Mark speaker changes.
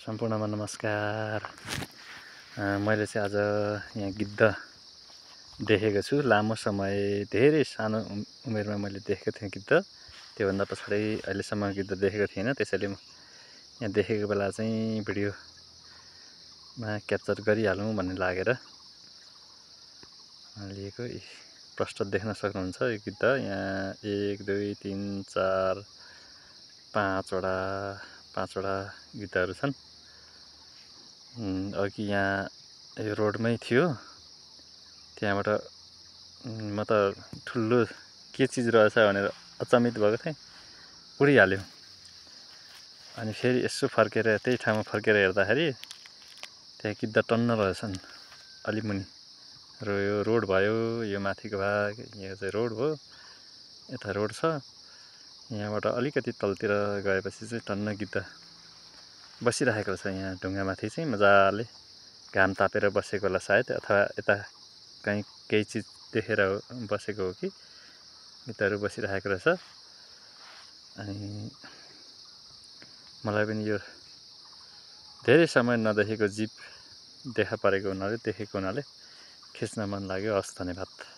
Speaker 1: सम्पूर्णमा नमस्कार। मैले चाहिँ आज यहाँ गिद्ध देखेको छु। लामो समय धेरै सानो उमेरमा मैले देखेको थिएँ गिद्ध। त्योभन्दा पछाडि अहिलेसम्म गिद्ध देखेको थिइनँ। त्यसैले यहाँ देखेको बेला चाहिँ भिडियोमा क्याप्चर गरिहालौँ भन्ने लागेर लिएको। प्रष्ट देख्न सक्नुहुन्छ यो गिद्ध। यहाँ 1 2 3 4 5वटा गिद्धहरू छन्। अघि यहाँ यो रोडमै थियो, त्यहाँबाट म त ठुलो के चिज रहेछ भनेर अचम्मित भएको थिएँ, उडिहाल्यो। अनि फेरि यसो फर्केर त्यही ठाउँमा फर्केर हेर्दाखेरि त्यहाँ गिद्ध टन्न रहेछन् अलि मुनि। र यो रोड भयो, यो माथिको भाग, यो चाहिँ रोड हो, यता रोड छ। यहाँबाट अलिकति तलतिर गएपछि चाहिँ टन्न गिद्ध बसिरहेको छ। यहाँ ढुङ्गामाथि चाहिँ मजाले घाम तापेर बसेको होला सायद, अथवा यता कहीँ केही चिज देखेर बसेको हो कि गिद्धहरू बसिरहेको रहेछ। अनि मलाई पनि यो धेरै समय नदेखेको जीव देखा परेको हुनाले खिच्न मन लाग्यो। हस्, धन्यवाद।